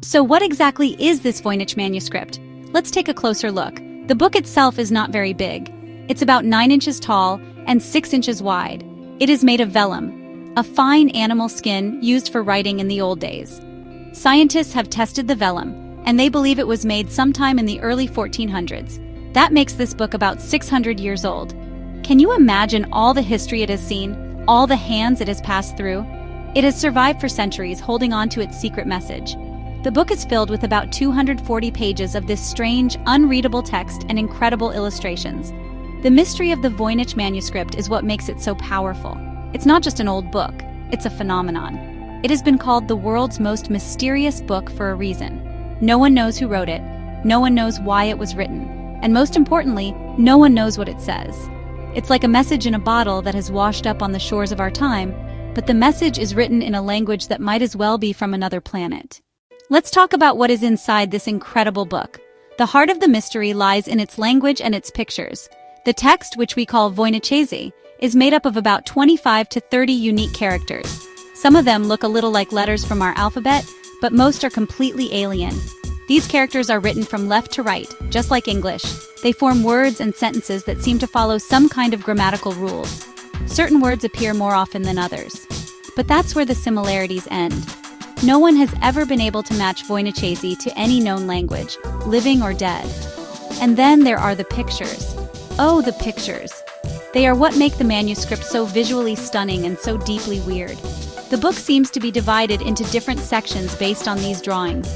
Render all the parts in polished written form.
So what exactly is this Voynich manuscript? Let's take a closer look. The book itself is not very big. It's about 9 inches tall and 6 inches wide. It is made of vellum, a fine animal skin used for writing in the old days. Scientists have tested the vellum, and they believe it was made sometime in the early 1400s. That makes this book about 600 years old. Can you imagine all the history it has seen, all the hands it has passed through? It has survived for centuries, holding on to its secret message. The book is filled with about 240 pages of this strange, unreadable text and incredible illustrations. The mystery of the Voynich manuscript is what makes it so powerful. It's not just an old book, it's a phenomenon. It has been called the world's most mysterious book for a reason. No one knows who wrote it, no one knows why it was written, and most importantly, no one knows what it says. It's like a message in a bottle that has washed up on the shores of our time, but the message is written in a language that might as well be from another planet. Let's talk about what is inside this incredible book. The heart of the mystery lies in its language and its pictures. The text, which we call Voynichese, is made up of about 25 to 30 unique characters. Some of them look a little like letters from our alphabet, but most are completely alien. These characters are written from left to right, just like English. They form words and sentences that seem to follow some kind of grammatical rules. Certain words appear more often than others. But that's where the similarities end. No one has ever been able to match Voynichese to any known language, living or dead. And then there are the pictures. Oh, the pictures. They are what make the manuscript so visually stunning and so deeply weird. The book seems to be divided into different sections based on these drawings.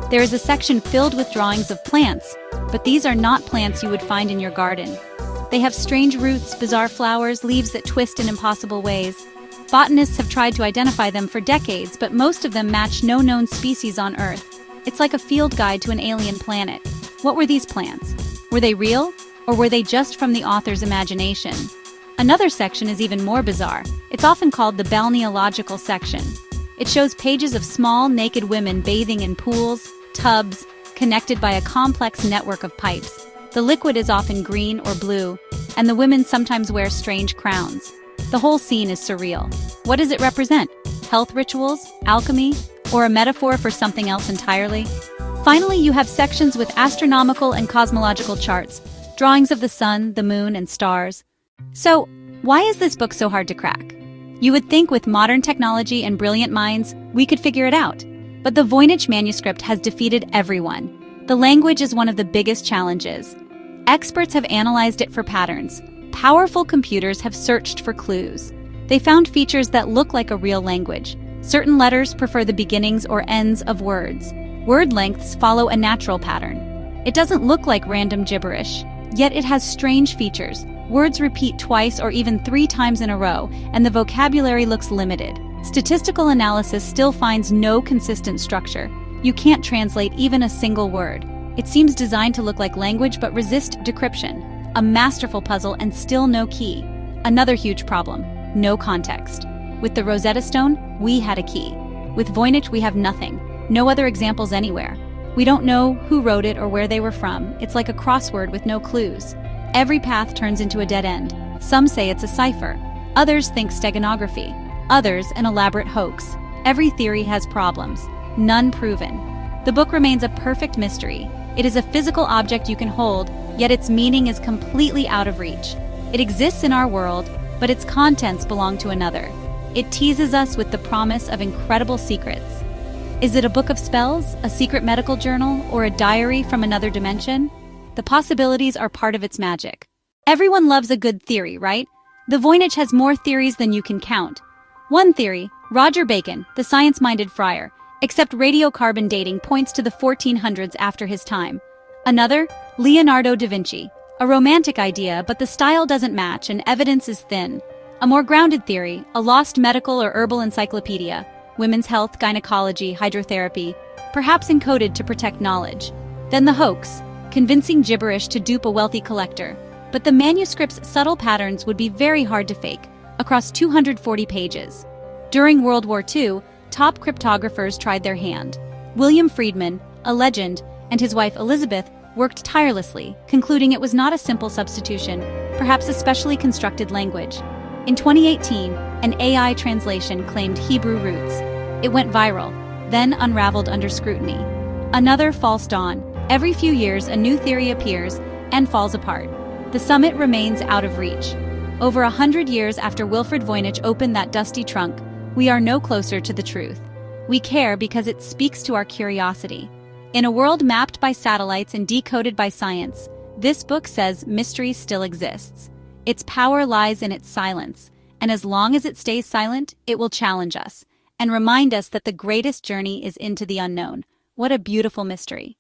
There is a section filled with drawings of plants, but these are not plants you would find in your garden. They have strange roots, bizarre flowers, leaves that twist in impossible ways. Botanists have tried to identify them for decades, but most of them match no known species on Earth. It's like a field guide to an alien planet. What were these plants? Were they real, or were they just from the author's imagination? Another section is even more bizarre. It's often called the balneological section. It shows pages of small, naked women bathing in pools, tubs, connected by a complex network of pipes. The liquid is often green or blue, and the women sometimes wear strange crowns. The whole scene is surreal. What does it represent? Health rituals? Alchemy? Or a metaphor for something else entirely? Finally, you have sections with astronomical and cosmological charts, drawings of the sun, the moon, and stars. So, why is this book so hard to crack? You would think with modern technology and brilliant minds, we could figure it out. But the Voynich manuscript has defeated everyone. The language is one of the biggest challenges. Experts have analyzed it for patterns. Powerful computers have searched for clues. They found features that look like a real language. Certain letters prefer the beginnings or ends of words. Word lengths follow a natural pattern. It doesn't look like random gibberish, yet it has strange features. Words repeat twice or even 3 times in a row, and the vocabulary looks limited. Statistical analysis still finds no consistent structure. You can't translate even a single word. It seems designed to look like language but resist decryption. A masterful puzzle and still no key. Another huge problem, no context. With the Rosetta Stone, we had a key. With Voynich, we have nothing. No other examples anywhere. We don't know who wrote it or where they were from. It's like a crossword with no clues. Every path turns into a dead end. Some say it's a cipher. Others think steganography. Others, an elaborate hoax. Every theory has problems. None proven. The book remains a perfect mystery. It is a physical object you can hold, yet its meaning is completely out of reach. It exists in our world, but its contents belong to another. It teases us with the promise of incredible secrets. Is it a book of spells, a secret medical journal, or a diary from another dimension? The possibilities are part of its magic. Everyone loves a good theory, right? The Voynich has more theories than you can count. One theory, Roger Bacon, the science-minded friar, except radiocarbon dating points to the 1400s after his time. Another, Leonardo da Vinci, a romantic idea, but the style doesn't match and evidence is thin. A more grounded theory, a lost medical or herbal encyclopedia, women's health, gynecology, hydrotherapy, perhaps encoded to protect knowledge. Then the hoax, convincing gibberish to dupe a wealthy collector. But the manuscript's subtle patterns would be very hard to fake, across 240 pages. During World War II, top cryptographers tried their hand. William Friedman, a legend, and his wife Elizabeth worked tirelessly, concluding it was not a simple substitution, perhaps a specially constructed language. In 2018, an AI translation claimed Hebrew roots. It went viral, then unraveled under scrutiny. Another false dawn. Every few years, a new theory appears and falls apart. The summit remains out of reach. Over 100 years after Wilfred Voynich opened that dusty trunk, we are no closer to the truth. We care because it speaks to our curiosity. In a world mapped by satellites and decoded by science, this book says mystery still exists. Its power lies in its silence, and as long as it stays silent, it will challenge us and remind us that the greatest journey is into the unknown. What a beautiful mystery.